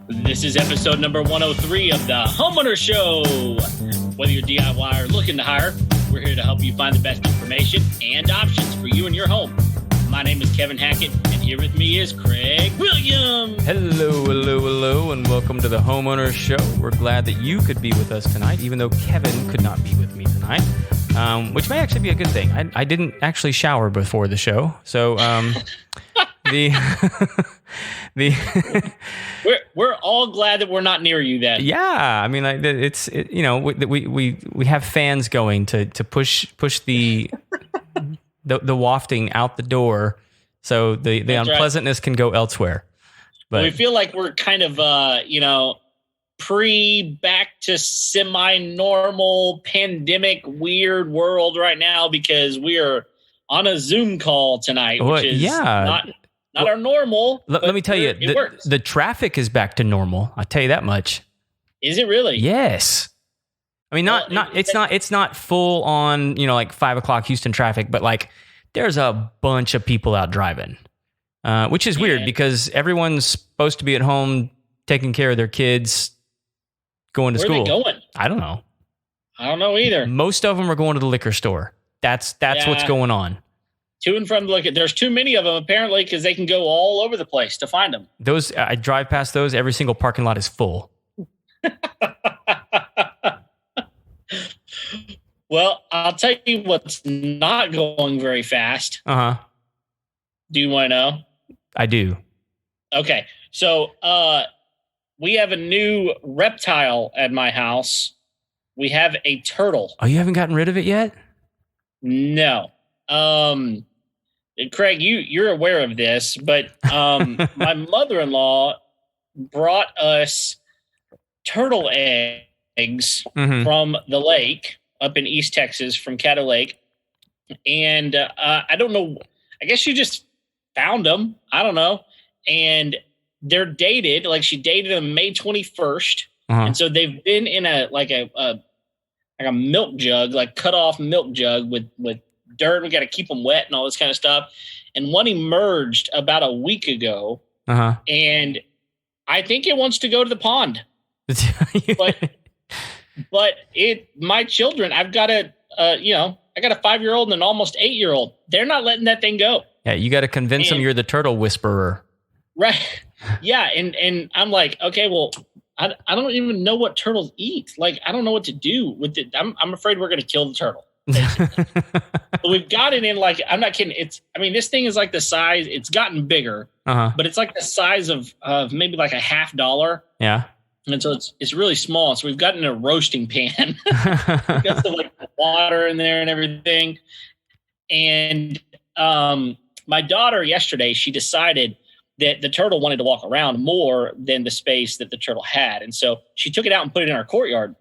This is episode number 103 of the Homeowners Show. Whether you're DIY or looking to hire, we're here to help you find the best information and options for you and your home. My name is Kevin Hackett, and here with me is Craig Williams. Hello, and welcome to the Homeowners Show. We're glad that you could be with us tonight, even though Kevin could not be with me tonight, which may actually be a good thing. I didn't actually shower before the show, so we're all glad that we're not near you then. Yeah, I mean, we have fans going to push the wafting out the door, so the unpleasantness can go elsewhere. But we feel like we're kind of back to semi-normal pandemic weird world right now because we are on a Zoom call tonight, which is not our normal. Let me tell you, it works. The traffic is back to normal. I'll tell you that much. Is it really? Yes. I mean, it's not full on, like 5 o'clock Houston traffic, but like there's a bunch of people out driving, which is weird because everyone's supposed to be at home taking care of their kids, going to school. Where are they going? I don't know. I don't know either. Most of them are going to the liquor store. That's what's going on. To and from the liquor. There's too many of them apparently because they can go all over the place to find them. Those I drive past those. Every single parking lot is full. Well, I'll tell you what's not going very fast. Uh-huh. Do you want to know? I do. Okay. So we have a new reptile at my house. We have a turtle. Oh, you haven't gotten rid of it yet? No. Craig, you're aware of this, but my mother-in-law brought us turtle eggs from the lake up in East Texas from Caddo Lake. And I don't know. I guess she just found them. I don't know. And they're dated. Like she dated them May 21st. And so they've been in a milk jug, like cut off milk jug with dirt. We got to keep them wet and all this kind of stuff. And one emerged about a week ago. And I think it wants to go to the pond. But my children, I've got I got a 5-year-old and an almost 8-year-old. They're not letting that thing go. Yeah, you got to convince them you're the turtle whisperer. Right. Yeah, and I'm like, okay, well, I don't even know what turtles eat. Like, I don't know what to do with it. I'm afraid we're going to kill the turtle. But we've got it in I'm not kidding. This thing is like the size. It's gotten bigger, but it's like the size of maybe like a $50. Yeah. And so it's really small. So we've got it in a roasting pan. Got some water in there and everything. And my daughter yesterday, she decided that the turtle wanted to walk around more than the space that the turtle had. And so she took it out and put it in our courtyard.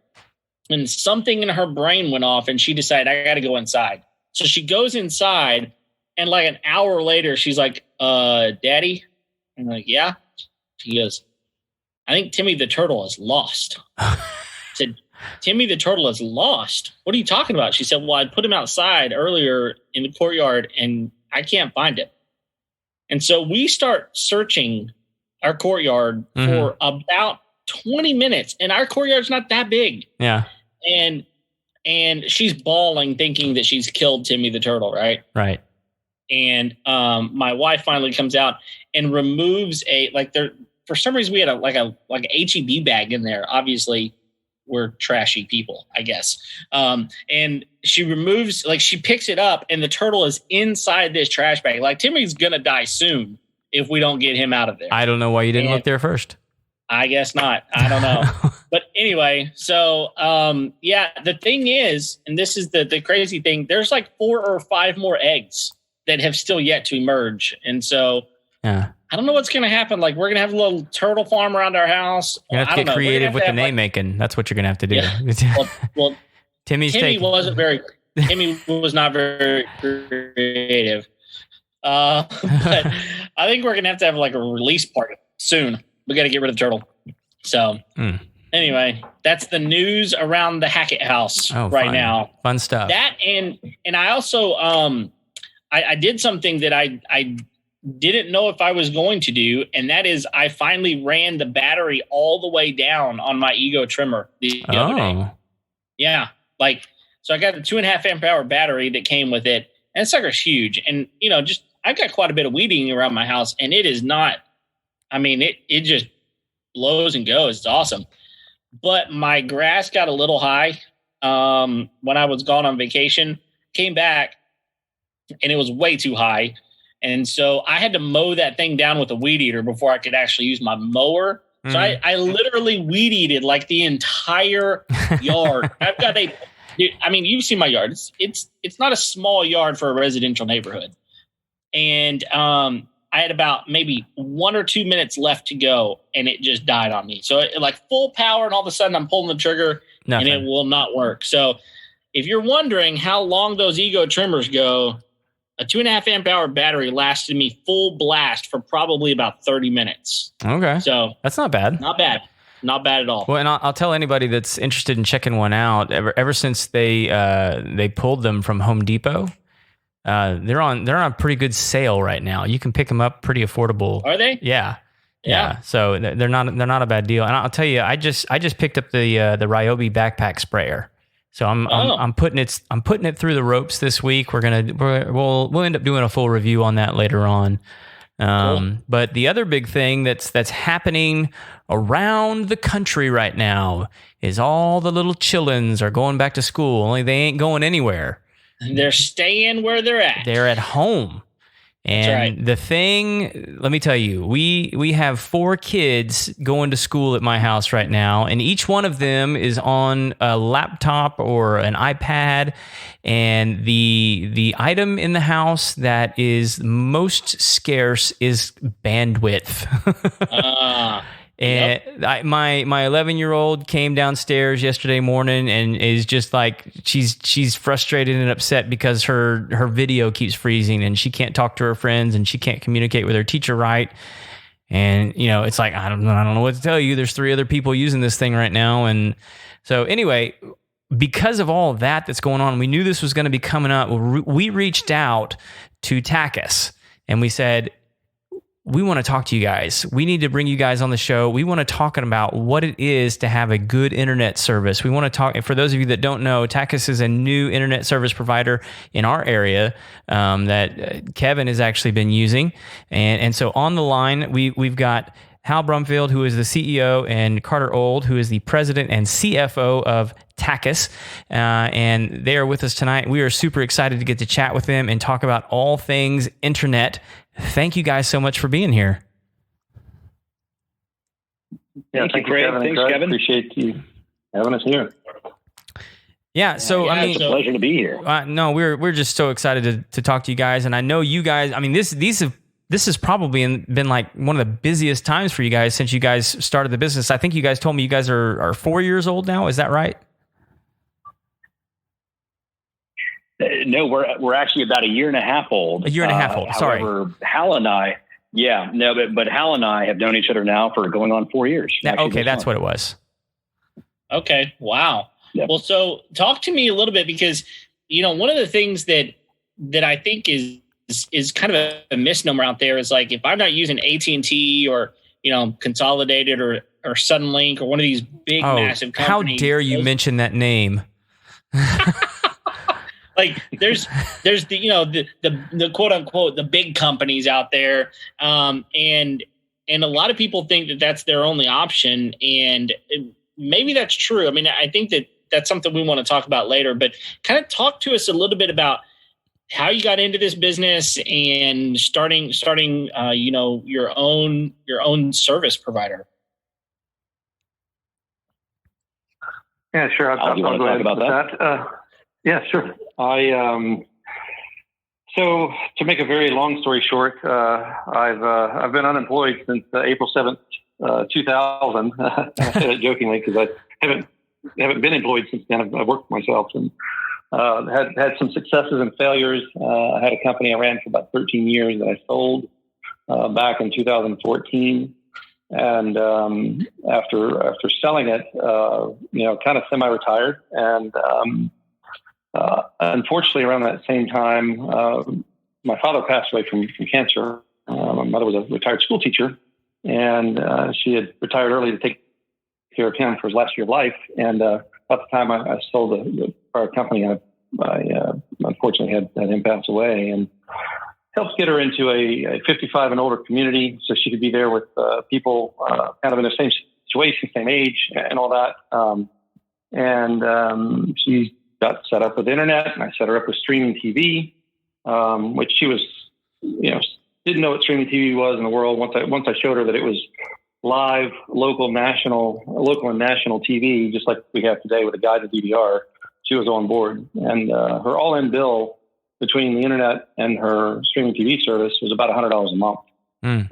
And something in her brain went off and she decided, I got to go inside. So she goes inside and like an hour later, she's like, Daddy? I'm like, yeah. She goes, I think Timmy the turtle is lost. I said, Timmy the turtle is lost? What are you talking about? She said, well, I put him outside earlier in the courtyard and I can't find him. And so we start searching our courtyard for about 20 minutes. And our courtyard's not that big. Yeah. And she's bawling, thinking that she's killed Timmy the turtle, right? Right. And my wife finally comes out and removes for some reason we had a HEB bag in there. Obviously, we're trashy people, I guess. And she removes, she picks it up, and the turtle is inside this trash bag. Like, Timmy's gonna die soon if we don't get him out of there. I don't know why you didn't look there first. I guess not. I don't know. But anyway, so the thing is, and this is the crazy thing, there's 4 or 5 more eggs that have still yet to emerge. And so I don't know what's going to happen. We're going to have a little turtle farm around our house. You have to get creative with the name making. That's what you're going to have to do. Yeah. Well, Timmy was not very creative. But I think we're going to have a release party soon. We got to get rid of the turtle. So anyway, that's the news around the Hackett house now. Fun stuff. That and I also I did something that I didn't know if I was going to do, and that is I finally ran the battery all the way down on my Ego trimmer the other day. Yeah. So I got the 2.5 amp hour battery that came with it, and that sucker's huge. And, I've got quite a bit of weed eating around my house, and it is not, it just blows and goes. It's awesome. But my grass got a little high when I was gone on vacation, came back, and it was way too high. And so I had to mow that thing down with a weed eater before I could actually use my mower. So I literally weed eated like the entire yard. I've got you've seen my yard. It's not a small yard for a residential neighborhood. And I had about maybe 1 or 2 minutes left to go, and it just died on me. So like full power, and all of a sudden I'm pulling the trigger, and it will not work. So if you're wondering how long those Ego trimmers go, a 2.5 amp hour battery lasted me full blast for probably about 30 minutes. Okay. So that's not bad. Not bad. Not bad at all. Well, and I'll tell anybody that's interested in checking one out. Ever since they pulled them from Home Depot, they're on a pretty good sale right now. You can pick them up pretty affordable. Are they? Yeah. So they're not a bad deal. And I'll tell you, I just picked up the Ryobi backpack sprayer. So I'm putting it through the ropes this week. We'll end up doing a full review on that later on. Cool. But the other big thing that's happening around the country right now is all the little chillins are going back to school. Only they ain't going anywhere. They're staying where they're at. They're at home. And right. The thing, let me tell you, we have 4 kids going to school at my house right now, and each one of them is on a laptop or an iPad, and the item in the house that is most scarce is bandwidth. And yep. My 11-year-old came downstairs yesterday morning and is just like she's frustrated and upset because her video keeps freezing and she can't talk to her friends and she can't communicate with her teacher right. And it's like I don't know what to tell you. There's 3 other people using this thing right now, and so anyway, because of all of that's going on, we knew this was going to be coming up. We reached out to Tachus and we said, we want to talk to you guys. We need to bring you guys on the show. We want to talk about what it is to have a good internet service. We want to talk, for those of you that don't know, Tachus is a new internet service provider in our area that Kevin has actually been using. And so on the line, we've got Hal Brumfield, who is the CEO, and Carter Old, who is the president and CFO of Tachus. And they are with us tonight. We are super excited to get to chat with them and talk about all things internet. Thank you guys so much for being here. Yeah, thank you, Kevin. Thanks, Kevin. Appreciate you having us here. Yeah, so it's a pleasure to be here. No, we're just so excited to talk to you guys, and I know you guys. This has probably been like one of the busiest times for you guys since you guys started the business. I think you guys told me you guys are 4 years old now. Is that right? No, we're actually about a year and a half old. A year and a half old. Sorry. However, Hal and I, but Hal and I have known each other now for going on 4 years. Okay, that's what it was. Okay, wow. Yep. Well, so talk to me a little bit because one of the things that I think is kind of a misnomer out there is like if I'm not using AT&T or Consolidated or Suddenlink or one of these big massive companies. How dare you mention that name? Like there's the quote unquote the big companies out there, and a lot of people think that that's their only option, and maybe that's true. I mean, I think that's something we want to talk about later. But kind of talk to us a little bit about how you got into this business and starting your own service provider. Yeah, sure. I'll go ahead about that. Yeah, sure. So to make a very long story short, I've been unemployed since April 7th, 2000. I say that jokingly because I haven't been employed since then. I've worked for myself and had some successes and failures. I had a company I ran for about 13 years that I sold back in 2014. And after selling it, kind of semi-retired, and unfortunately, around that same time, my father passed away from cancer, my mother was a retired school teacher, and she had retired early to take care of him for his last year of life. And about the time I sold the prior company, I unfortunately had him pass away, and helped get her into a 55 and older community so she could be there with people kind of in the same situation, same age, and all that. She got set up with internet, and I set her up with streaming TV, which she was, didn't know what streaming TV was in the world. Once I showed her that it was live, local and national TV, just like we have today with a guided DVR, she was on board. And her all-in bill between the internet and her streaming TV service was about $100 a month,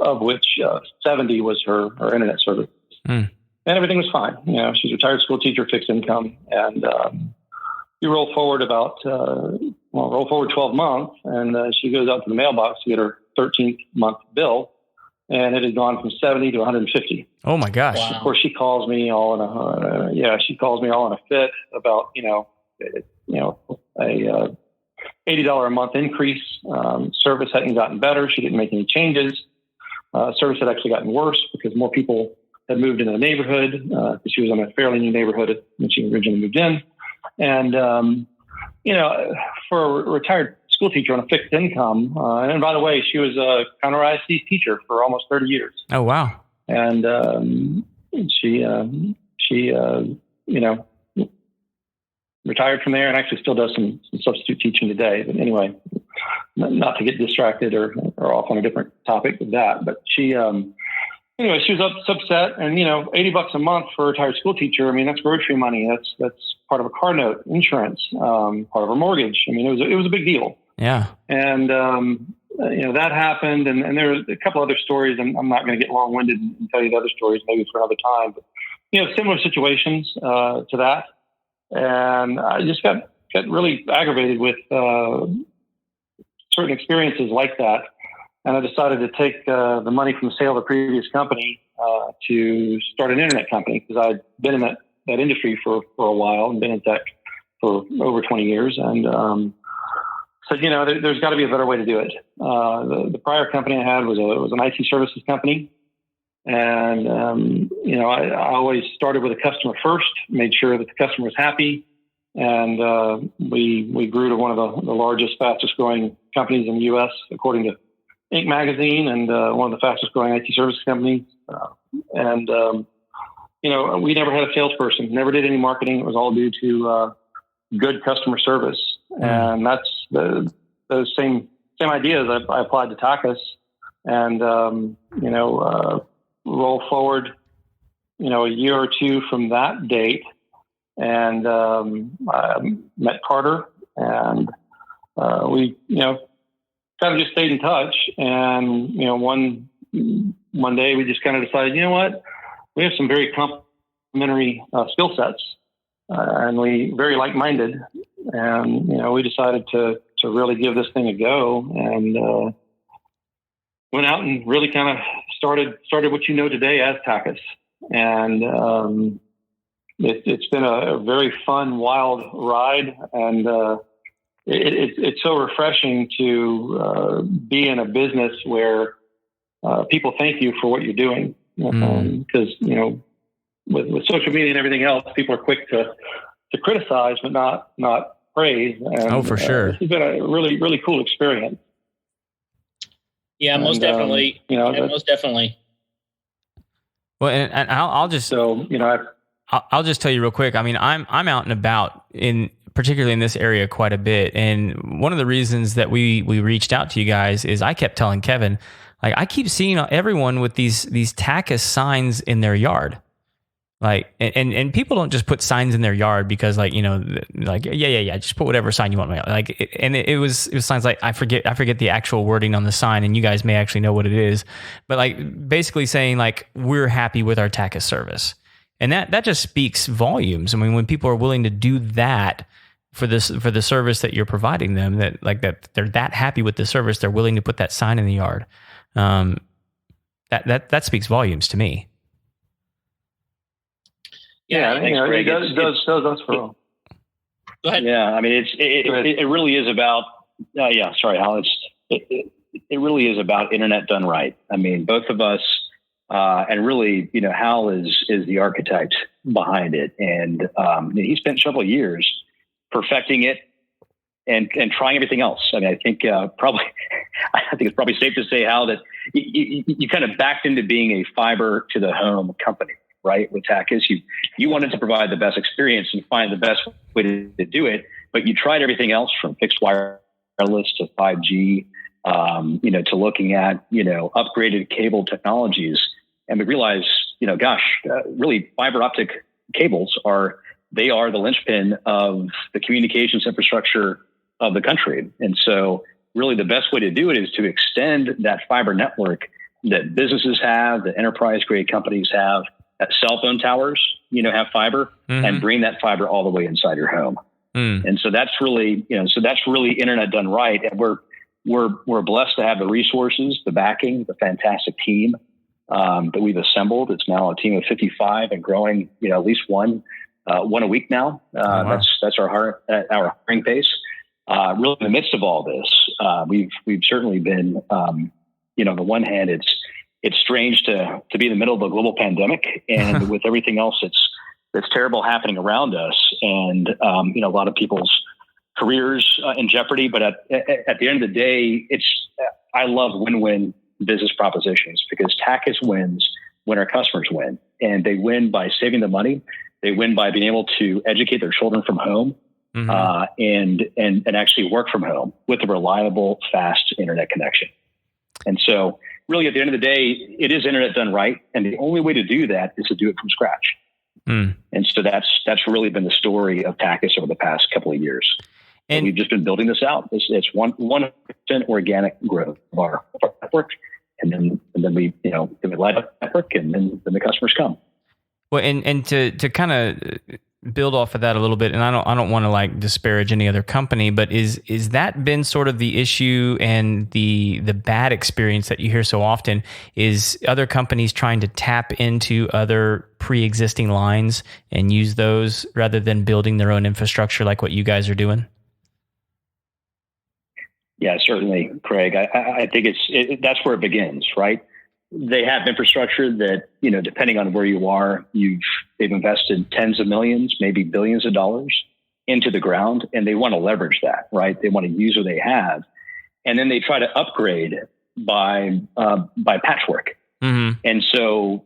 of which 70 was her internet service. And everything was fine. She's a retired school teacher, fixed income. And you roll forward 12 months, and she goes out to the mailbox to get her 13th month bill. And it had gone from 70 to 150. Oh my gosh. Wow. Of course, she calls me all in a fit about, a $80 a month increase. Service hadn't gotten better. She didn't make any changes. Service had actually gotten worse because more people had moved into the neighborhood, because she was in a fairly new neighborhood when she originally moved in. And, for a retired school teacher on a fixed income, and by the way, she was a counter ISD teacher for almost 30 years. Oh, wow. And she retired from there and actually still does some substitute teaching today. But anyway, not to get distracted or off on a different topic with that. But she was upset, and $80 a month for a retired school teacher. I mean, that's grocery money. That's part of a car note, insurance, part of her mortgage. I mean, it was a big deal. Yeah. And that happened, and there were a couple other stories, and I'm not going to get long-winded and tell you the other stories, maybe for another time. But similar situations to that. And I just got really aggravated with certain experiences like that. And I decided to take the money from the sale of the previous company to start an internet company, because I'd been in that industry for a while and been in tech for over 20 years. And said, there's got to be a better way to do it. The prior company I had was an IT services company. And, I always started with the customer first, made sure that the customer was happy. And we grew to one of the largest, fastest growing companies in the U.S., according to Inc. magazine, and one of the fastest growing IT services companies. We never had a salesperson, never did any marketing. It was all due to good customer service. And that's those same ideas I applied to Tachus. And, roll forward, a year or two from that date, and I met Carter, and we, kind of just stayed in touch. And, one day we just kind of decided, we have some very complementary skill sets, and we very like-minded. And, we decided to really give this thing a go, and went out and really kind of started what you know today as Tachus. And it's been a very fun, wild ride, and it's so refreshing to be in a business where people thank you for what you're doing. Because with social media and everything else, people are quick to criticize, but not praise. And, for sure. This has been a really, really cool experience. Yeah, most definitely. Most definitely. Well, and I'll just I'll just tell you real quick. I mean, I'm out and about particularly in this area quite a bit, and one of the reasons that we reached out to you guys is I kept telling Kevin, like, I keep seeing everyone with these Tachus signs in their yard. Like, and people don't just put signs in their yard because, like, just put whatever sign you want. Like, it was signs like, I forget the actual wording on the sign, and you guys may actually know what it is, but like basically saying like, we're happy with our Tachus service, and that just speaks volumes. I mean, when people are willing to do that for the service that you're providing them, that they're that happy with the service, they're willing to put that sign in the yard. That speaks volumes to me. Yeah, it does us for. Go ahead. Yeah, I mean, it really is about. Sorry, Hal. It really is about internet done right. I mean, both of us, and really, Hal is the architect behind it. And he spent several years perfecting it and trying everything else. I mean, I think it's probably safe to say, Hal, that you kind of backed into being a fiber to the home company, right? With Tachus, you wanted to provide the best experience and find the best way to do it, but you tried everything else from fixed wireless to 5G, to looking at, upgraded cable technologies. And we realized, really fiber optic cables are the linchpin of the communications infrastructure of the country. And so really the best way to do it is to extend that fiber network that businesses have, that enterprise grade companies have, that cell phone towers, have fiber, and bring that fiber all the way inside your home. And so that's really, internet done right. And we're blessed to have the resources, the backing, the fantastic team that we've assembled. It's now a team of 55 and growing, at least one a week now. Wow. That's our hiring pace. Really in the midst of all this, we've certainly been, on the one hand, it's strange to be in the middle of a global pandemic and with everything else that's terrible happening around us, and a lot of people's careers in jeopardy. But at the end of the day, I love win-win business propositions, because Tachus wins when our customers win, and they win by saving the money. They win by being able to educate their children from home, and actually work from home with a reliable, fast internet connection. And so really at the end of the day, it is internet done right. And the only way to do that is to do it from scratch. And so that's really been the story of Tachus over the past couple of years. And we've just been building this out. It's 100% organic growth of our network. And then we light up the network, and then the customers come. Well, and to kind of build off of that a little bit, and I don't want to disparage any other company, but is that been sort of the issue and the bad experience that you hear so often, is other companies trying to tap into other pre-existing lines and use those rather than building their own infrastructure like what you guys are doing? Yeah, certainly, Craig. I think that's where it begins, right? They have infrastructure that, depending on where you are, they've invested tens of millions, maybe billions of dollars into the ground, and they want to leverage that, right? They want to use what they have, and then they try to upgrade by patchwork. And so,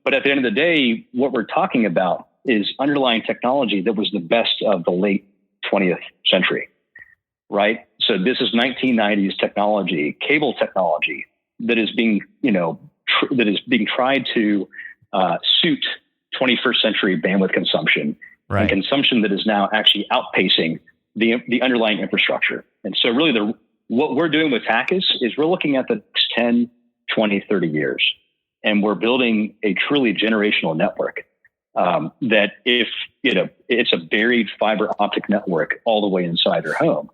but at the end of the day, what we're talking about is underlying technology that was the best of the late 20th century, right? So this is 1990s technology, cable technology, that is being, being tried to suit 21st century bandwidth consumption, right, and consumption that is now actually outpacing the underlying infrastructure. And so really what we're doing with Tachus is we're looking at the next 10, 20, 30 years, and we're building a truly generational network that it's a buried fiber optic network all the way inside your home.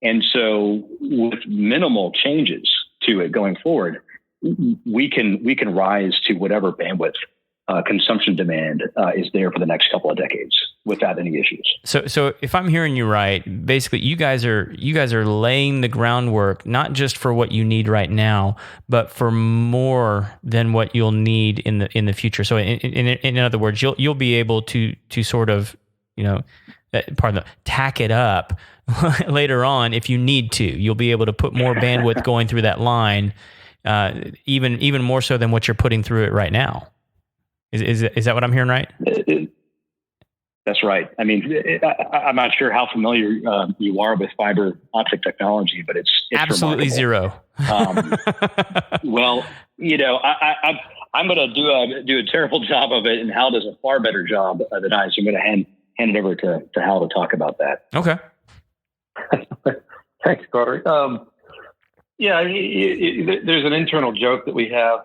And so with minimal changes to it going forward, we can rise to whatever bandwidth consumption demand is there for the next couple of decades without any issues. So if I'm hearing you right, basically you guys are laying the groundwork not just for what you need right now, but for more than what you'll need in the future. So in other words, you'll be able to sort of tack it up later on if you need to. You'll be able to put more bandwidth going through that line, even more so than what you're putting through it right now. Is that what I'm hearing right? That's right. I mean, I'm not sure how familiar you are with fiber optic technology, but it's absolutely remarkable. Zero. Well, I'm going to do a terrible job of it, and Hal does a far better job than I. So I'm going to hand it over to Hal to talk about that. Okay. Thanks, Carter. There's an internal joke that we have.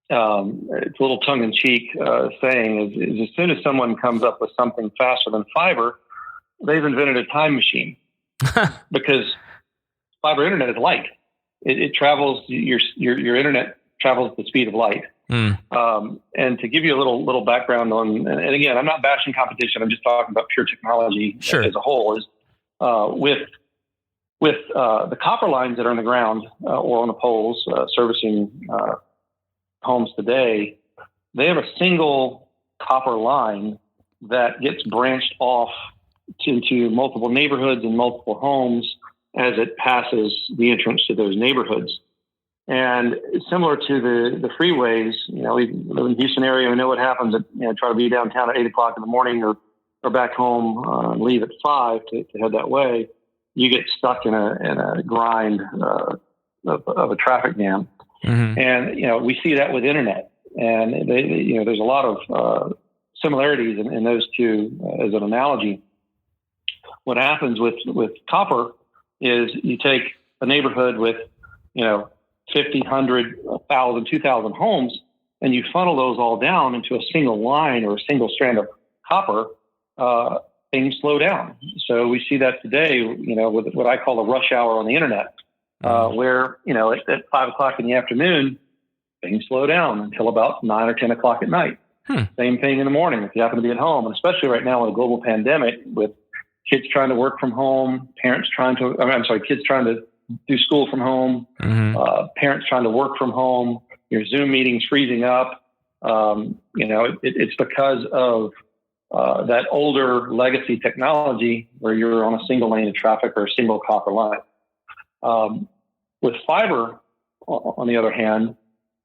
It's a little tongue-in-cheek saying is as soon as someone comes up with something faster than fiber, they've invented a time machine. Because fiber internet is light. It travels, your internet travels at the speed of light. And to give you a little background on, and again, I'm not bashing competition. I'm just talking about pure technology as a whole. Is with With the copper lines that are on the ground or on the poles servicing homes today, they have a single copper line that gets branched off into multiple neighborhoods and multiple homes as it passes the entrance to those neighborhoods. And similar to the freeways, we live in the Houston area. We know what happens at, try to be downtown at 8 o'clock in the morning or back home and leave at 5 to head that way. You get stuck in a grind of a traffic jam. Mm-hmm. And, we see that with internet. And there's a lot of similarities in those two as an analogy. What happens with copper is you take a neighborhood with, 50, 100, 1,000, 2,000 homes, and you funnel those all down into a single line or a single strand of copper, things slow down. So we see that today, with what I call a rush hour on the internet, where, at 5 o'clock in the afternoon, things slow down until about 9 or 10 o'clock at night. Same thing in the morning if you happen to be at home, and especially right now with a global pandemic, with kids trying to work from home, kids trying to do school from home, parents trying to work from home, your Zoom meetings freezing up. It's because of that older legacy technology where you're on a single lane of traffic or a single copper line. With fiber, on the other hand,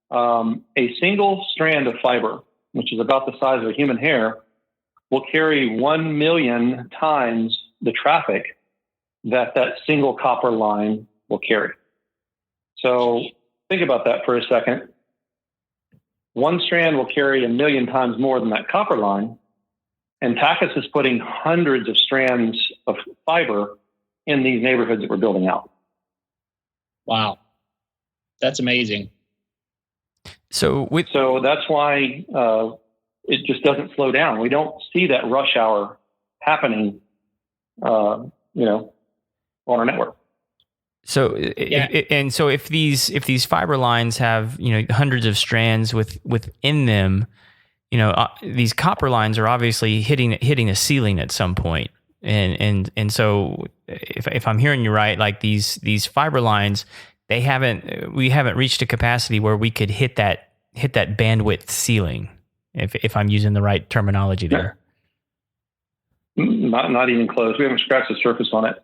a single strand of fiber, which is about the size of a human hair, will carry 1 million times the traffic that single copper line will carry. So think about that for a second. One strand will carry 1 million times more than that copper line, and Tachus is putting hundreds of strands of fiber in these neighborhoods that we're building out. Wow. That's amazing. So that's why it just doesn't slow down. We don't see that rush hour happening, on our network. So, if these fiber lines have hundreds of strands within them, these copper lines are obviously hitting a ceiling at some point, and so if I'm hearing you right, like these fiber lines, we haven't reached a capacity where we could hit that bandwidth ceiling, if I'm using the right terminology there. Not even close. We haven't scratched the surface on it.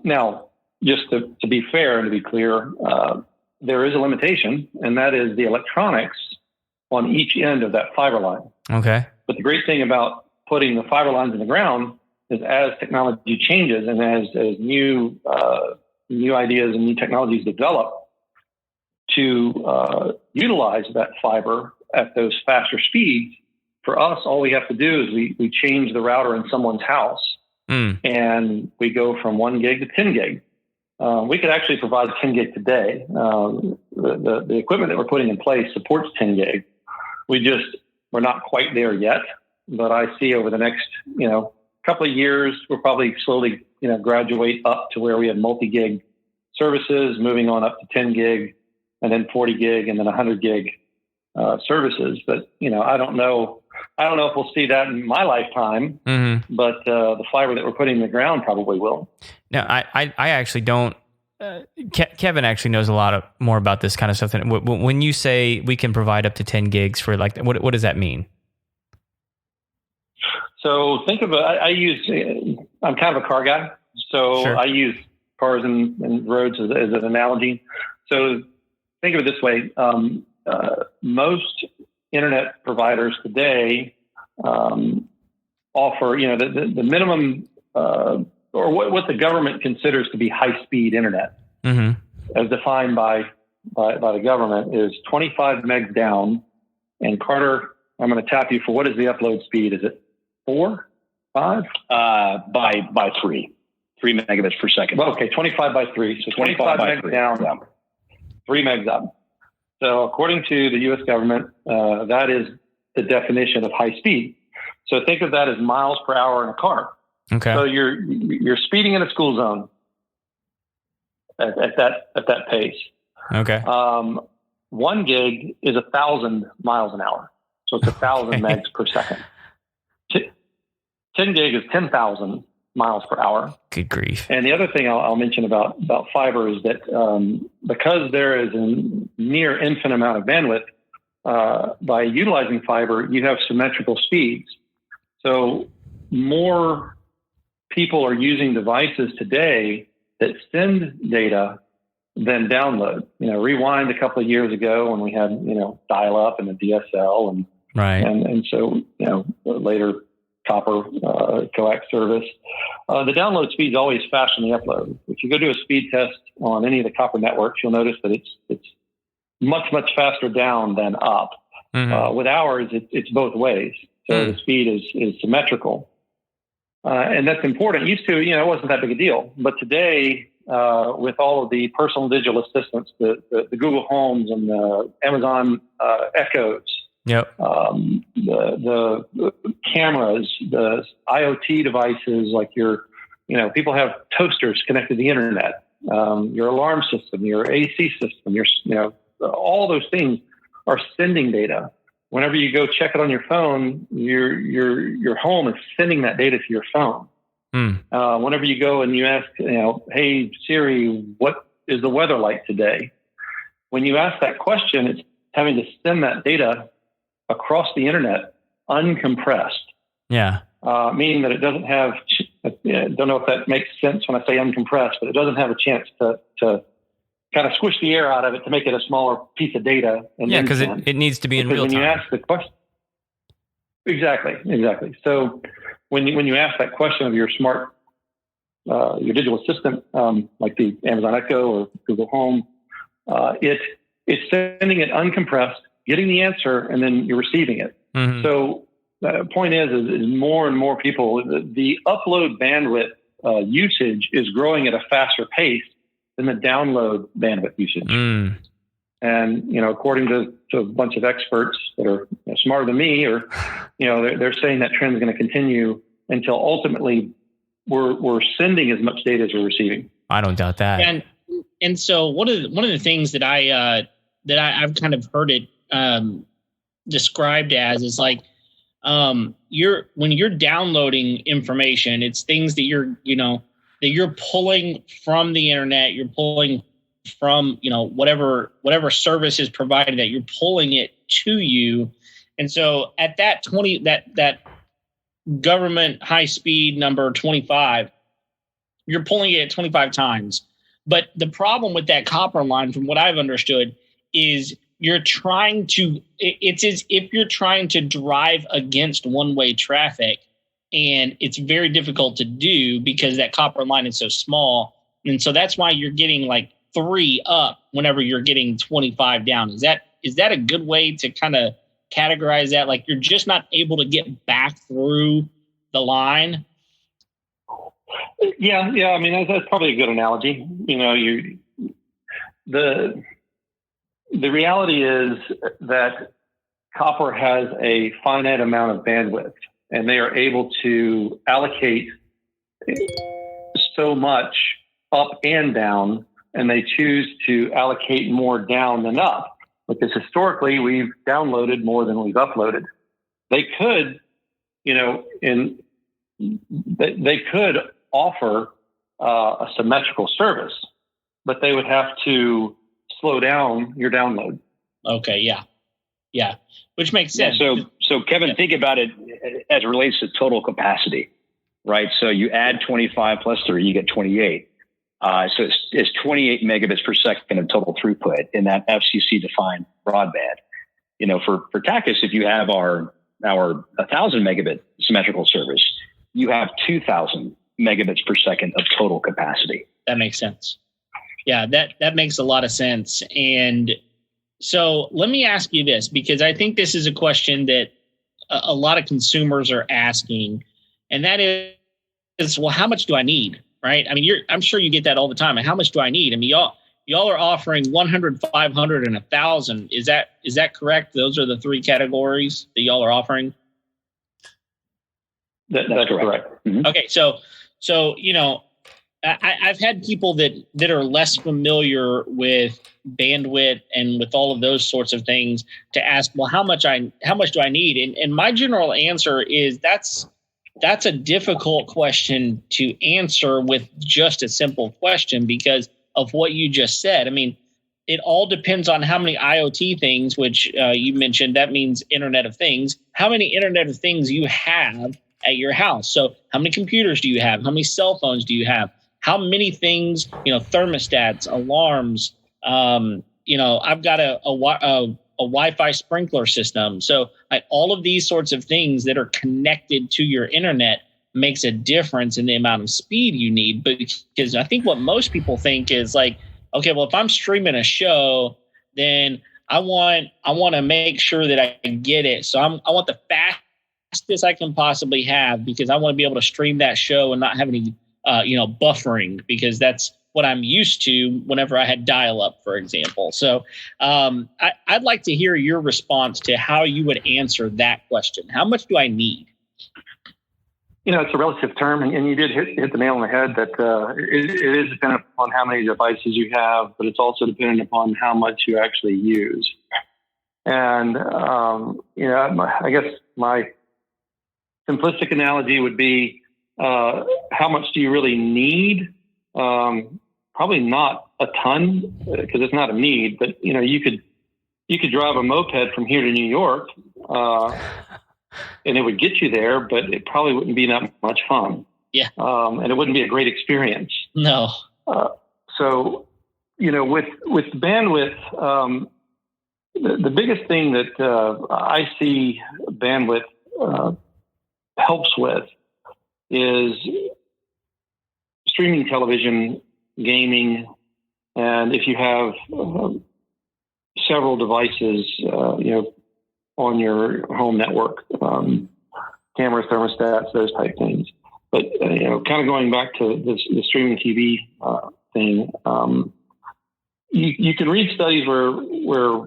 Now, just to be fair and to be clear, there is a limitation, and that is the electronics on each end of that fiber line. Okay. But the great thing about putting the fiber lines in the ground is as technology changes and as new ideas and new technologies develop to utilize that fiber at those faster speeds, for us, all we have to do is we change the router in someone's house, and we go from 1 gig to 10 gig. We could actually provide 10 gig today. The equipment that we're putting in place supports 10 gig. We're not quite there yet, but I see over the next, couple of years, we'll probably slowly, graduate up to where we have multi-gig services, moving on up to 10 gig, and then 40 gig, and then 100 gig services. But, I don't know if we'll see that in my lifetime, but the fiber that we're putting in the ground probably will. No, I actually don't. Kevin actually knows a lot more about this kind of stuff. When you say we can provide up to 10 gigs for what does that mean? So think of I'm kind of a car guy. So sure. I use cars and roads as an analogy. So think of it this way. Most internet providers today offer, the minimum or what the government considers to be high-speed internet, as defined by the government, is 25 megs down. And Carter, I'm going to tap you for what is the upload speed? Is it 4, 5? By 3 megabits per second. Well, okay, 25 by 3. So 25 megs down, 3 megs up. So according to the U.S. government, that is the definition of high speed. So think of that as miles per hour in a car. Okay. So you're speeding in a school zone at that pace. Okay. 1 gig is 1,000 miles an hour. So it's 1,000 megs per second. 10 gig is 10,000 miles per hour. Good grief. And the other thing I'll mention about fiber is that because there is a near infinite amount of bandwidth, by utilizing fiber, you have symmetrical speeds. So more people are using devices today that send data than download. Rewind a couple of years ago when we had, dial up and the DSL and right. And so, later copper coax service, the download speed is always faster than the upload. If you go do a speed test on any of the copper networks, you'll notice that it's much, much faster down than up. Mm-hmm. With ours, it's both ways. So the speed is symmetrical. And that's important. Used to, it wasn't that big a deal. But today, with all of the personal digital assistants, the Google Homes and the Amazon Echoes, yep. The cameras, the IoT devices, like people have toasters connected to the internet, your alarm system, your AC system, all those things are sending data. Whenever you go check it on your phone, your home is sending that data to your phone. Whenever you go and you ask, hey Siri, what is the weather like today? When you ask that question, it's having to send that data across the internet uncompressed. Yeah. Meaning that it doesn't have, don't know if that makes sense when I say uncompressed, but it doesn't have a chance to kind of squish the air out of it to make it a smaller piece of data. Yeah, because it needs to be in real time. When you ask the question, exactly. So when you ask that question of your smart, your digital assistant, like the Amazon Echo or Google Home, it's sending it uncompressed, getting the answer, and then you're receiving it. Mm-hmm. So the point is more and more people, the upload bandwidth usage is growing at a faster pace than the download bandwidth usage. And, according to a bunch of experts that are smarter than me, or, they're saying that trend is going to continue until ultimately we're sending as much data as we're receiving. I don't doubt that. And so one of the things that I've kind of heard it described as is like, when you're downloading information, it's things that you're pulling from the internet, you're pulling from, whatever service is provided, that you're pulling it to you. And so at that that government high speed number 25, you're pulling it at 25 times. But the problem with that copper line, from what I've understood, is it's as if you're trying to drive against one-way traffic, and it's very difficult to do because that copper line is so small. And so that's why you're getting like 3 up whenever you're getting 25 down. Is that a good way to kind of categorize that? Like you're just not able to get back through the line? Yeah. I mean, that's probably a good analogy. The reality is that copper has a finite amount of bandwidth, and they are able to allocate so much up and down, and they choose to allocate more down than up, because historically we've downloaded more than we've uploaded. They could, they could offer a symmetrical service, but they would have to slow down your download. Okay. Yeah. Which makes sense. Yeah, so Kevin, think about it as it relates to total capacity, right? So you add 25 plus 3, you get 28. So it's 28 megabits per second of total throughput in that FCC defined broadband. For Tachus, if you have our 1,000 megabit symmetrical service, you have 2,000 megabits per second of total capacity. That makes sense. Yeah, that makes a lot of sense. And so let me ask you this, because I think this is a question that a lot of consumers are asking, and that is, well, how much do I need? Right? I mean, I'm sure you get that all the time. How much do I need? I mean, y'all are offering 100, 500, and 1,000. Is that correct? Those are the 3 categories that y'all are offering. That's correct. Mm-hmm. Okay, so I've had people that are less familiar with bandwidth and with all of those sorts of things to ask, well, how much do I need? And my general answer is that's that's a difficult question to answer with just a simple question because of what you just said. I mean, it all depends on how many IoT things, which you mentioned, that means Internet of Things, how many Internet of Things you have at your house. So how many computers do you have? How many cell phones do you have? How many things, thermostats, alarms, I've got a Wi-Fi sprinkler system. So all of these sorts of things that are connected to your internet makes a difference in the amount of speed you need. But because I think what most people think is like, okay, well, if I'm streaming a show, then I want to make sure that I can get it. So I want the fastest I can possibly have because I want to be able to stream that show and not have any, buffering because that's what I'm used to whenever I had dial-up, for example. So I'd like to hear your response to how you would answer that question. How much do I need? It's a relative term, and you did hit the nail on the head that it is dependent upon how many devices you have, but it's also dependent upon how much you actually use. And, I guess my simplistic analogy would be how much do you really need? Probably not a ton because it's not a need, but you could drive a moped from here to New York, and it would get you there, but it probably wouldn't be that much fun. Yeah. And it wouldn't be a great experience. No. So, with bandwidth, the biggest thing that I see bandwidth helps with is streaming television, gaming, and if you have several devices, on your home network, cameras, thermostats, those type things. But kind of going back to the streaming TV thing, you can read studies where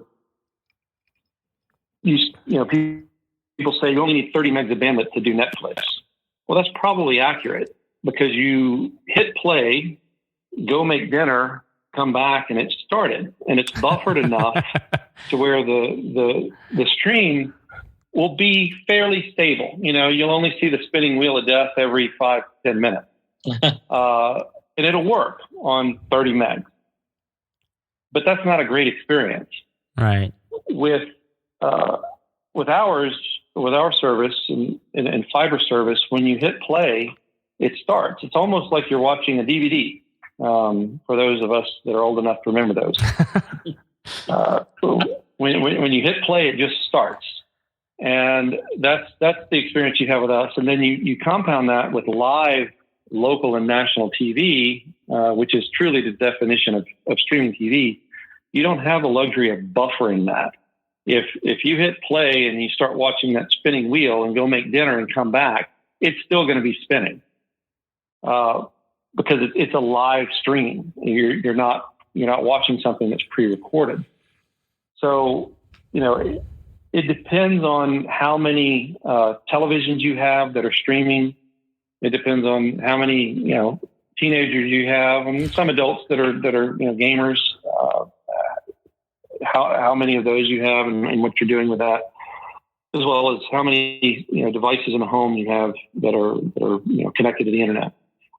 people say you only need 30 megs of bandwidth to do Netflix. Well, that's probably accurate because you hit play, go make dinner, come back, and it started, and it's buffered enough to where the stream will be fairly stable. You'll only see the spinning wheel of death every 5 to 10 minutes, and it'll work on 30 megs. But that's not a great experience, right? With our service and fiber service, when you hit play, it starts. It's almost like you're watching a DVD. For those of us that are old enough to remember those, when you hit play, it just starts, and that's the experience you have with us. And then you compound that with live, local, and national TV, which is truly the definition of streaming TV. You don't have the luxury of buffering that. If you hit play and you start watching that spinning wheel and go make dinner and come back, it's still going to be spinning. Because it's a live stream. You're not watching something that's pre-recorded. So, it depends on how many televisions you have that are streaming. It depends on how many, teenagers you have and some adults that are gamers, how many of those you have and what you're doing with that, as well as how many, devices in the home you have that are connected to the internet.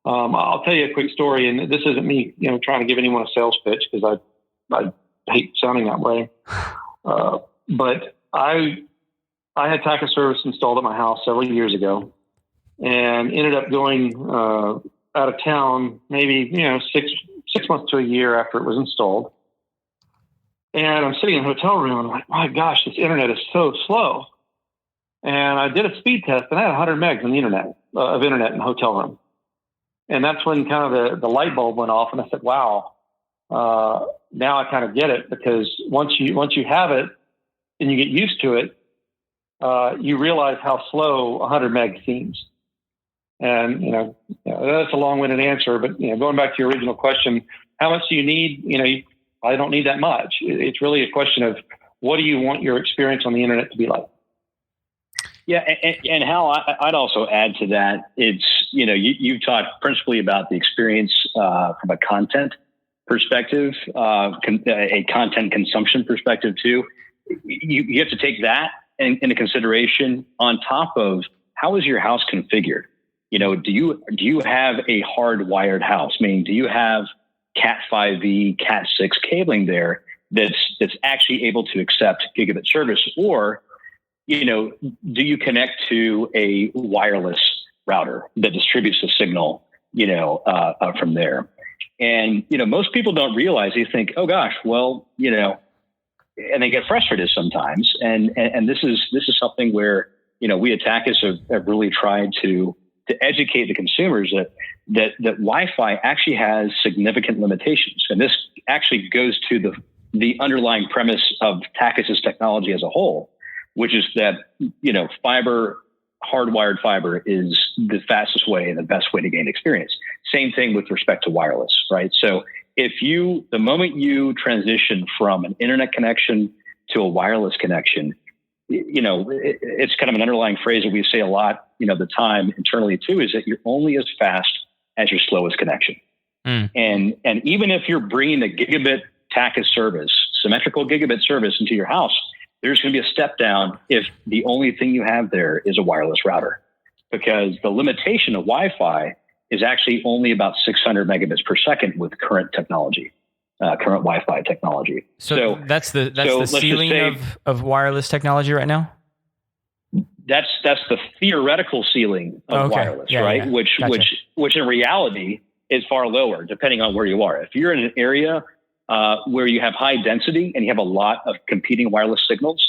I'll tell you a quick story, and this isn't me, trying to give anyone a sales pitch because I hate sounding that way. But I had Tachus service installed at my house several years ago, and ended up going out of town maybe 6 months to a year after it was installed. And I'm sitting in a hotel room, and I'm like, my gosh, this internet is so slow. And I did a speed test, and I had 100 megs on the internet of internet in the hotel room. And that's when kind of the light bulb went off, and I said, wow, now I kind of get it, because once you have it and you get used to it, you realize how slow 100 meg seems. And, that's a long-winded answer, but, going back to your original question, how much do you need? I don't need that much. It's really a question of what do you want your experience on the internet to be like? Yeah, and Hal, I'd also add to that. It's, you talked principally about the experience from a content perspective, a content consumption perspective too. You have to take that into consideration on top of how is your house configured? do you have a hardwired house? Meaning, do you have Cat 5e, Cat 6 cabling there that's actually able to accept gigabit service, or do you connect to a wireless router that distributes the signal from there? And most people don't realize. They think, oh gosh, well, and they get frustrated sometimes. And this is something where we at Tachus have really tried to educate the consumers that Wi-Fi actually has significant limitations. And this actually goes to the underlying premise of Tachus's technology as a whole, which is that, hardwired fiber is the fastest way and the best way to gain experience. Same thing with respect to wireless, right? So the moment you transition from an internet connection to a wireless connection, it's kind of an underlying phrase that we say a lot, the time internally too, is that you're only as fast as your slowest connection. And even if you're bringing a gigabit Tachus service, symmetrical gigabit service into your house, there's going to be a step down if the only thing you have there is a wireless router, because the limitation of Wi-Fi is actually only about 600 megabits per second with current technology, current Wi-Fi technology. So that's the ceiling of wireless technology right now? That's the theoretical ceiling of wireless, right? Yeah. Which in reality is far lower, depending on where you are. If you're in an area where you have high density and you have a lot of competing wireless signals,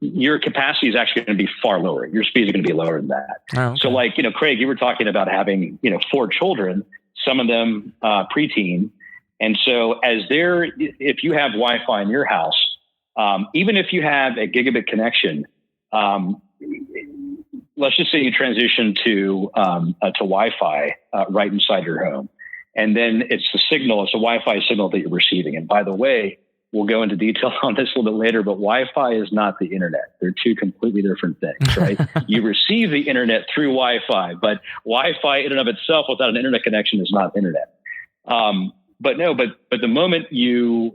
your capacity is actually going to be far lower. Your speeds are going to be lower than that. Oh, okay. So like, Craig, you were talking about having, 4 children, some of them preteen. And so if you have Wi-Fi in your house, even if you have a gigabit connection, let's just say you transition to Wi-Fi right inside your home. And then it's a Wi-Fi signal that you're receiving. And by the way, we'll go into detail on this a little bit later, but Wi-Fi is not the internet. They're two completely different things, right? You receive the internet through Wi-Fi, but Wi-Fi in and of itself without an internet connection is not internet. But the moment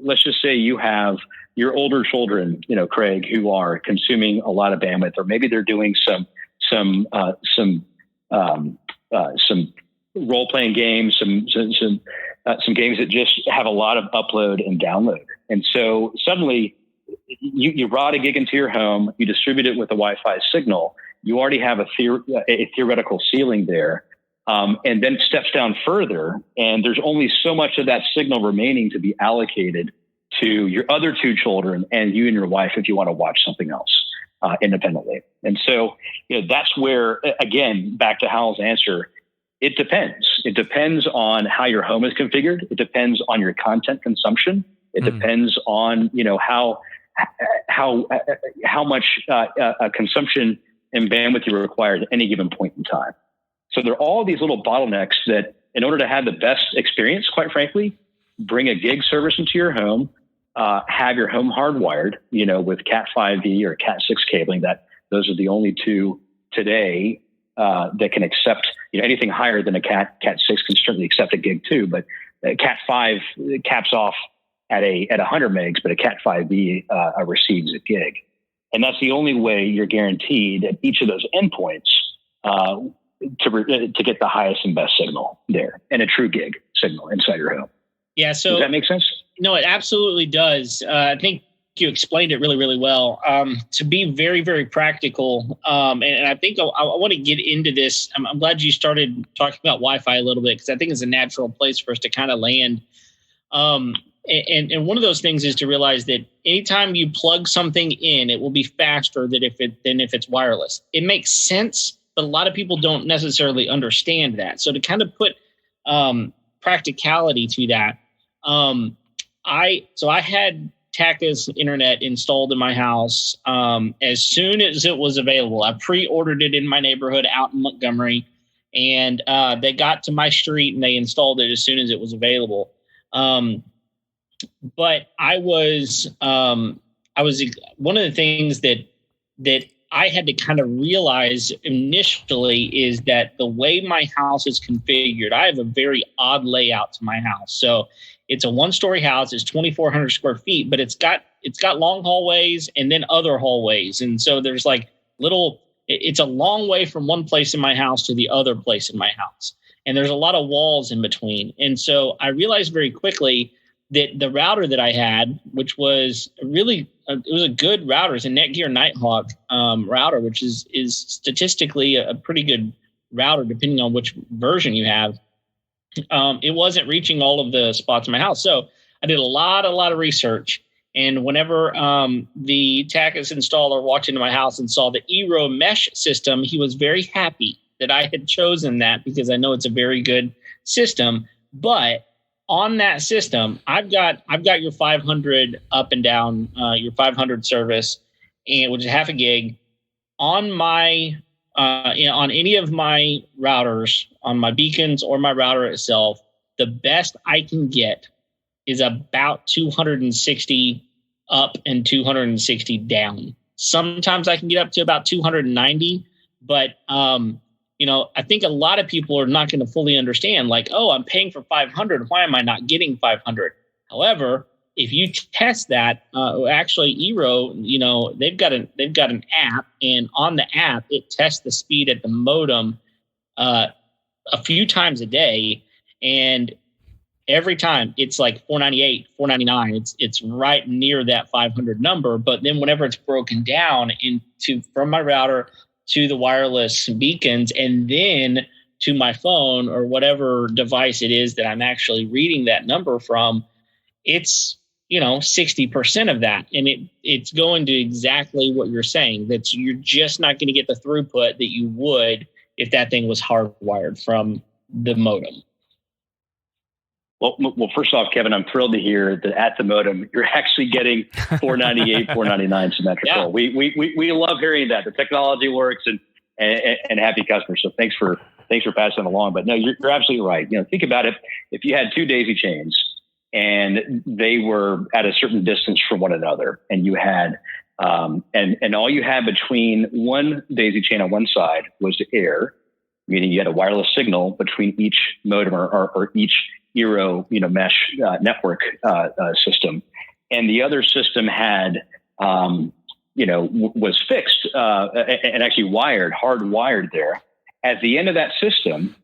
let's just say you have your older children, Craig, who are consuming a lot of bandwidth, or maybe they're doing some role-playing games, some games that just have a lot of upload and download. And so suddenly you brought a gig into your home, you distribute it with a Wi-Fi signal, you already have a theoretical ceiling there. And then it steps down further, and there's only so much of that signal remaining to be allocated to your other 2 children and you and your wife if you want to watch something else independently. And so that's where, again, back to Hal's answer, it depends. It depends on how your home is configured. It depends on your content consumption. It depends on how much consumption and bandwidth you require at any given point in time. So there are all these little bottlenecks that, in order to have the best experience, quite frankly, bring a gig service into your home, have your home hardwired, with Cat 5e or Cat 6 cabling. Those are the only 2 today that can accept, anything higher than a Cat 6 can certainly accept a gig too, but Cat 5 caps off at 100 megs, but a Cat 5e receives a gig. And that's the only way you're guaranteed at each of those endpoints to get the highest and best signal there, and a true gig signal inside your home. Yeah. So does that make sense? No, it absolutely does. I think you explained it really, really well. To be very, very practical, and I think I want to get into this. I'm glad you started talking about Wi-Fi a little bit, because I think it's a natural place for us to kind of land. And one of those things is to realize that anytime you plug something in, it will be faster than if it's wireless. It makes sense, but a lot of people don't necessarily understand that. So to kind of put practicality to that, I had Tachus internet installed in my house as soon as it was available. I pre-ordered it in my neighborhood out in Montgomery, and they got to my street and they installed it as soon as it was available. But I was one of the things that I had to kind of realize initially is that the way my house is configured, I have a very odd layout to my house. So it's a 1-story house. It's 2,400 square feet, but it's got long hallways and then other hallways. And so there's like little, it's a long way from one place in my house to the other place in my house. And there's a lot of walls in between. And so I realized very quickly that the router that I had, which was it was a good router, it's a Netgear Nighthawk router, which is statistically a pretty good router, depending on which version you have. It wasn't reaching all of the spots in my house. So I did a lot of research. And whenever the Tachus installer walked into my house and saw the eRow mesh system, he was very happy that I had chosen that, because I know it's a very good system. But on that system, I've got your 500 up and down, your 500 service, and which is half a gig on my on any of my routers, on my beacons or my router itself. The best I can get is about 260 up and 260 down. Sometimes I can get up to about 290, but I think a lot of people are not going to fully understand, like, oh, I'm paying for 500. Why am I not getting 500? However, if you test that, actually eRow, they've got an app, and on the app, it tests the speed at the modem a few times a day, and every time it's like 498, 499. It's right near that 500 number. But then whenever it's broken down from my router to the wireless beacons and then to my phone or whatever device it is that I'm actually reading that number from, it's 60% of that, and it's going to exactly what you're saying. That you're just not going to get the throughput that you would if that thing was hardwired from the modem. Well, first off, Kevin, I'm thrilled to hear that at the modem you're actually getting 498, 499 symmetrical. Yeah. We love hearing that the technology works and happy customers. So thanks for passing it along. But no, you're absolutely right. Think about it. If you had two daisy chains and they were at a certain distance from one another, and you had and all you had between one daisy chain on one side was the air, meaning you had a wireless signal between each modem or each eRow, mesh network system, and the other system had, was fixed and actually hardwired there. At the end of that system,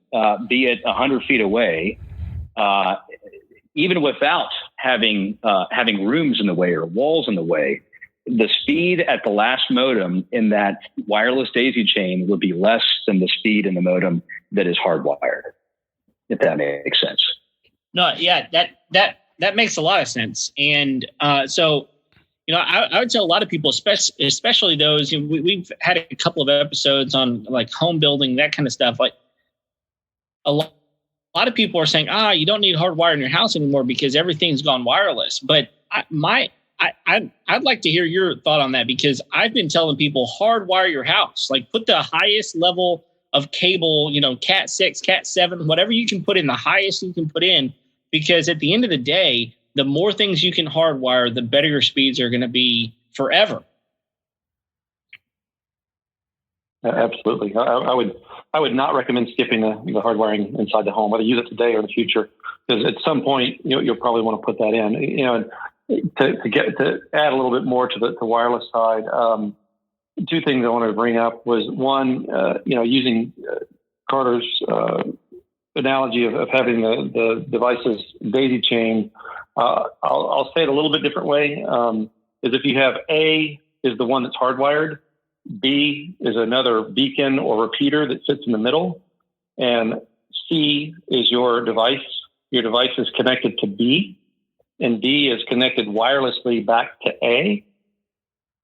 be it 100 feet away, even without having rooms in the way or walls in the way, the speed at the last modem in that wireless daisy chain would be less than the speed in the modem that is hardwired, if that makes sense. No, yeah, that makes a lot of sense. And so, I would tell a lot of people, especially those, we've had a couple of episodes on like home building, that kind of stuff. Like a lot of people are saying, you don't need hardwire in your house anymore because everything's gone wireless. But I'd like to hear your thought on that, because I've been telling people hardwire your house, like put the highest level of cable, Cat 6, Cat 7, whatever you can put in, the highest you can put in, because at the end of the day, the more things you can hardwire, the better your speeds are going to be forever. Absolutely. I would not recommend skipping the hardwiring inside the home, whether you use it today or in the future, because at some point you'll probably want to put that in. To add a little bit more to the wireless side, two things I wanted to bring up was one, using Carter's analogy of having the device's daisy chain. I'll say it a little bit different way. Is if you have A is the one that's hardwired, B is another beacon or repeater that sits in the middle, and C is your device. Your device is connected to B, and B is connected wirelessly back to A.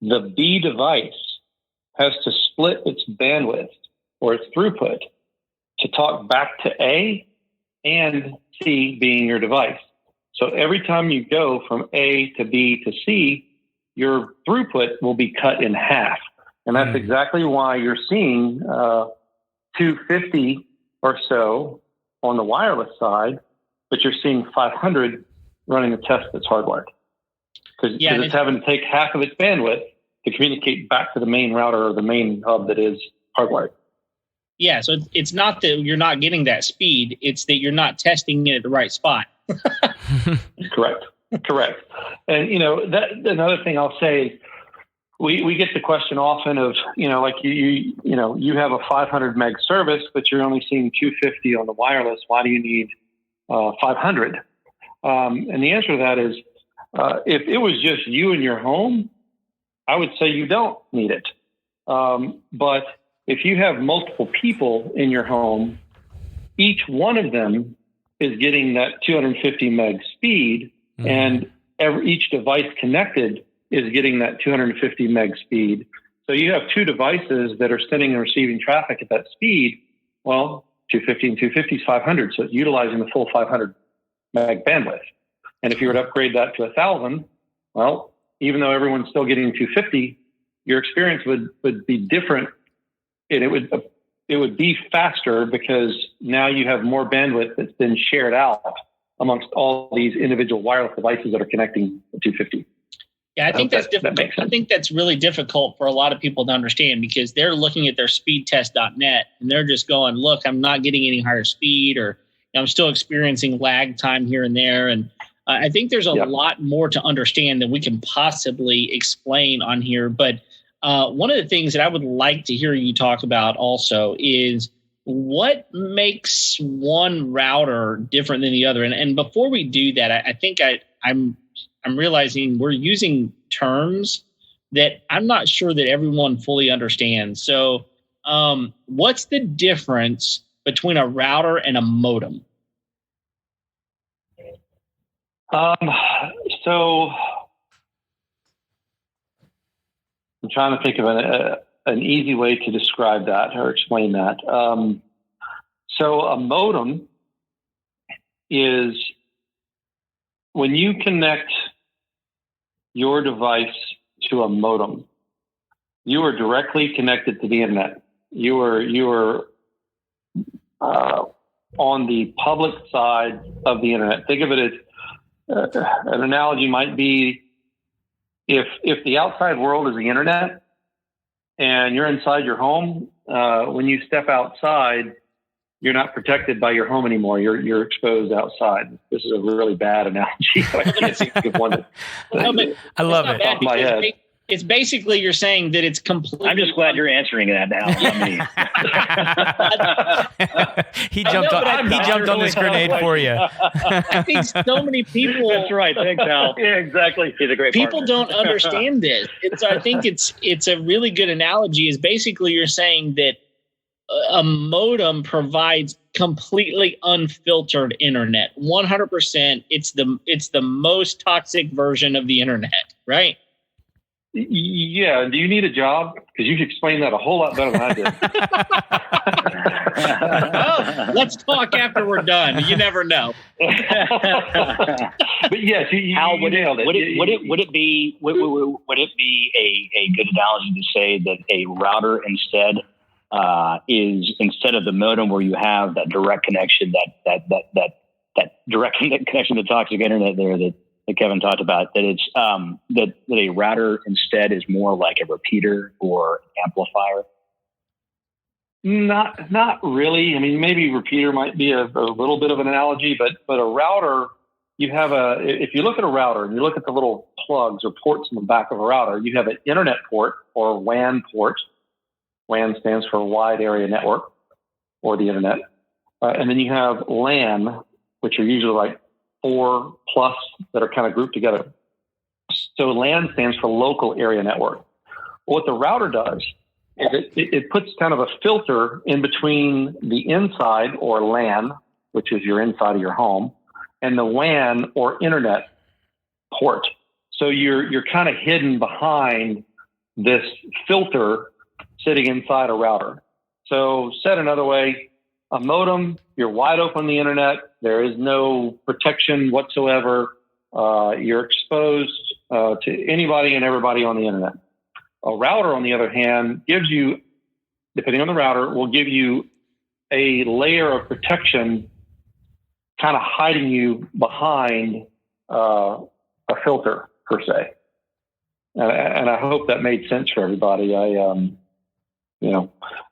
The B device has to split its bandwidth or its throughput to talk back to A and C being your device. So every time you go from A to B to C, your throughput will be cut in half. And that's exactly why you're seeing 250 or so on the wireless side, but you're seeing 500 running a test that's hardwired. Because it's having to take half of its bandwidth to communicate back to the main router or the main hub that is hardwired. Yeah, so it's not that you're not getting that speed, it's that you're not testing it at the right spot. Correct. And, that another thing I'll say is we get the question often of, like you have a 500 meg service, but you're only seeing 250 on the wireless. Why do you need 500? And the answer to that is, if it was just you and your home, I would say you don't need it. But if you have multiple people in your home, each one of them is getting that 250 meg speed, and each device connected is getting that 250 meg speed. So you have two devices that are sending and receiving traffic at that speed. Well, 250 and 250 is 500. So it's utilizing the full 500 meg bandwidth. And if you were to upgrade that to 1,000, well, even though everyone's still getting 250, your experience would be different. And it would be faster because now you have more bandwidth that's been shared out amongst all these individual wireless devices that are connecting to 250. Yeah, I think that's difficult. I think that's really difficult for a lot of people to understand because they're looking at their speedtest.net and they're just going, look, I'm not getting any higher speed, or I'm still experiencing lag time here and there. And I think there's a lot more to understand than we can possibly explain on here. But one of the things that I would like to hear you talk about also is what makes one router different than the other. And before we do that, I think I'm realizing we're using terms that I'm not sure that everyone fully understands. So what's the difference between a router and a modem? So I'm trying to think of an easy way to describe that or explain that. So a modem is when you connect your device to a modem, you are directly connected to the internet. You are on the public side of the internet. Think of it as an analogy might be if the outside world is the internet and you're inside your home, when you step outside, you're not protected by your home anymore. You're exposed outside. This is a really bad analogy. I can't think of one. I love it. Off my head. It's basically you're saying that it's completely. I'm just glad you're answering that now. He jumped on this grenade for you. I think so many people. That's right. Thanks, Hal. Yeah, exactly. He's a great people partner. don't understand this. I think it's a really good analogy. Is basically you're saying that a modem provides completely unfiltered internet. 100%. It's the most toxic version of the internet, right? Yeah. Do you need a job? Because you explained that a whole lot better than I did. Oh, let's talk after we're done. You never know. But yes, Hal, would it be a good analogy to say that a router instead of the modem where you have that direct connection, that direct connection to toxic internet there that Kevin talked about, that it's that a router instead is more like a repeater or amplifier? Not really. I mean, maybe repeater might be a little bit of an analogy, but a router, if you look at a router and you look at the little plugs or ports in the back of a router, you have an internet port or WAN port. WAN stands for Wide Area Network, or the internet. And then you have LAN, which are usually like 4+ that are kind of grouped together. So LAN stands for Local Area Network. What the router does is it puts kind of a filter in between the inside, or LAN, which is your inside of your home, and the WAN, or internet port. So you're kind of hidden behind this filter sitting inside a router. So said another way, a modem, you're wide open on the internet. There is no protection whatsoever. You're exposed to anybody and everybody on the internet. A router, on the other hand, gives you, depending on the router, will give you a layer of protection, kind of hiding you behind a filter, per se. And I hope that made sense for everybody. That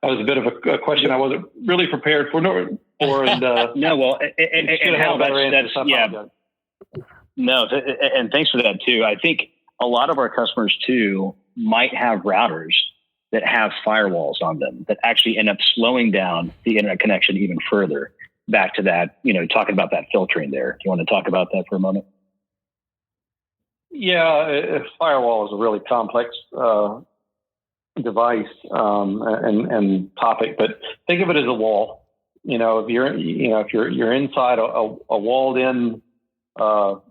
was a bit of a question I wasn't really prepared for. No, well, and how that's yeah. No, and thanks for that too. I think a lot of our customers too, might have routers that have firewalls on them that actually end up slowing down the internet connection even further. Back to that, talking about that filtering there. Do you want to talk about that for a moment? Yeah, firewall is a really complex device and topic, but think of it as a wall. If you're inside a walled-in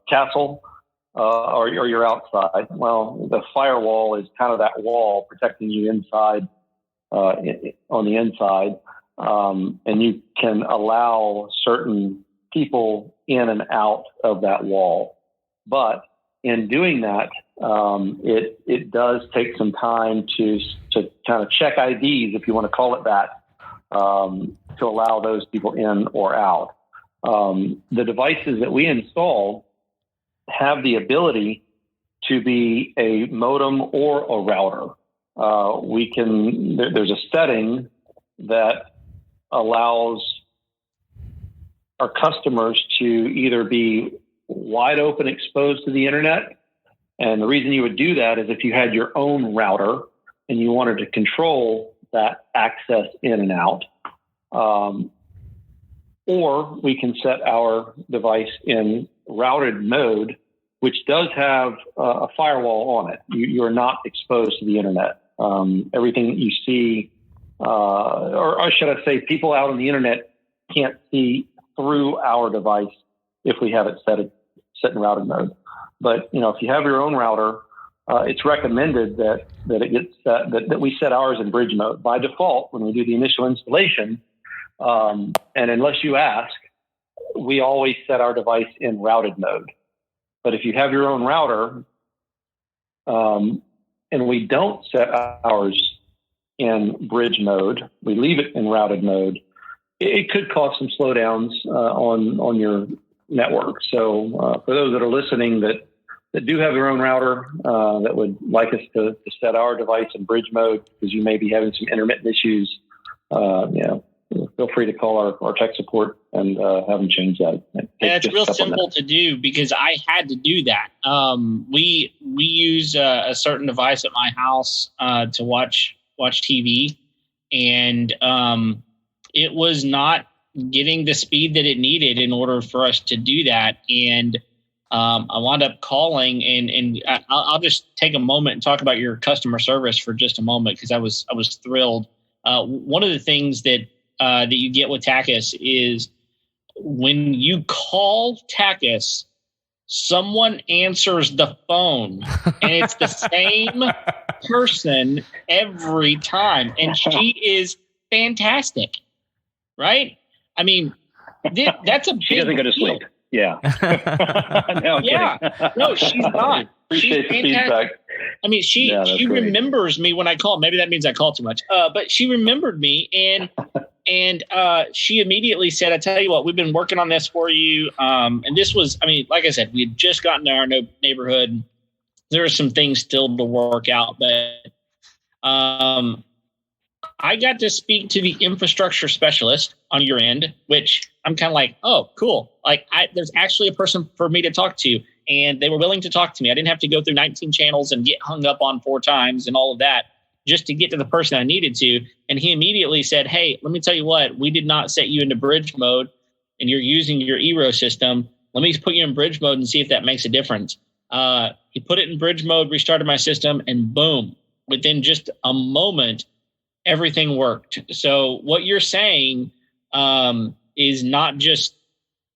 castle, or you're outside, well, the firewall is kind of that wall protecting you inside, on the inside, and you can allow certain people in and out of that wall. But in doing that, it does take some time to kind of check IDs, if you want to call it that, to allow those people in or out. The devices that we install have the ability to be a modem or a router. There's a setting that allows our customers to either be wide open exposed to the internet. And the reason you would do that is if you had your own router and you wanted to control that access in and out. Or we can set our device in routed mode, which does have a firewall on it. You are not exposed to the internet. Everything that you see, or should I say, people out on the internet can't see through our device if we have it set in routed mode. But if you have your own router, it's recommended that it gets set, that we set ours in bridge mode by default when we do the initial installation. And unless you ask, we always set our device in routed mode. But if you have your own router, and we don't set ours in bridge mode, we leave it in routed mode, it could cause some slowdowns on your network. So for those that are listening that do have their own router, that would like us to set our device in bridge mode because you may be having some intermittent issues, feel free to call our tech support and have them change that. It's real simple to do because I had to do that. We use a certain device at my house to watch TV, and it was not getting the speed that it needed in order for us to do that. And I wound up calling, and I'll just take a moment and talk about your customer service for just a moment because I was thrilled. One of the things that you get with Tachus is when you call Tachus, someone answers the phone, and it's the same person every time, and she is fantastic, right? I mean, that's a big She doesn't go to sleep. Deal. Yeah. No, no, she's not. Appreciate the feedback. I mean, she remembers me when I call. Maybe that means I call too much. But she remembered me, and she immediately said, "I tell you what, we've been working on this for you." And this was, I mean, like I said, we had just gotten to our neighborhood. There are some things still to work out, but I got to speak to the infrastructure specialist on your end, which I'm kind of like, oh, cool. Like, there's actually a person for me to talk to, and they were willing to talk to me. I didn't have to go through 19 channels and get hung up on 4 times and all of that just to get to the person I needed to. And he immediately said, hey, let me tell you what, we did not set you into bridge mode, and you're using your ERO system. Let me put you in bridge mode and see if that makes a difference. He put it in bridge mode, restarted my system, and boom, within just a moment, everything worked. So what you're saying is not just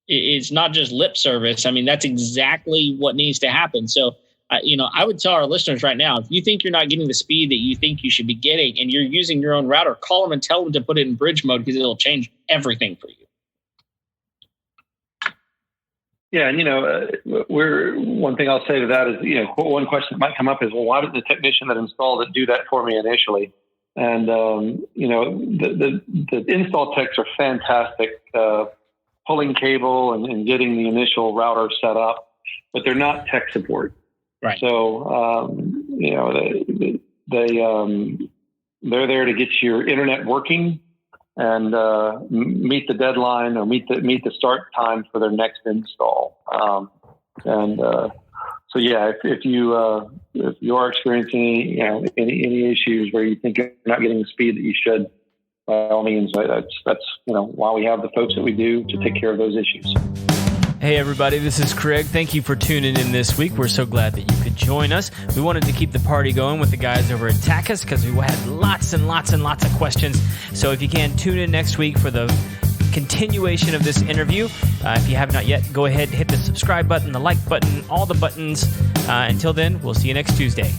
lip service. I mean, that's exactly what needs to happen. So, I would tell our listeners right now, if you think you're not getting the speed that you think you should be getting and you're using your own router, call them and tell them to put it in bridge mode because it'll change everything for you. Yeah, and one thing I'll say to that is, one question that might come up is, well, why did the technician that installed it do that for me initially? And the install techs are fantastic, pulling cable and getting the initial router set up, but they're not tech support. Right. So they're there to get your internet working and meet the deadline or meet the start time for their next install. yeah, if you are experiencing any issues where you think you're not getting the speed that you should, by all means, that's why we have the folks that we do to take care of those issues. Hey everybody, this is Craig. Thank you for tuning in this week. We're so glad that you could join us. We wanted to keep the party going with the guys over at Tachus because we had lots and lots and lots of questions. So if you can, tune in next week for the continuation of this interview. If you have not yet, go ahead, hit the subscribe button, the like button, all the buttons. Until then, we'll see you next Tuesday.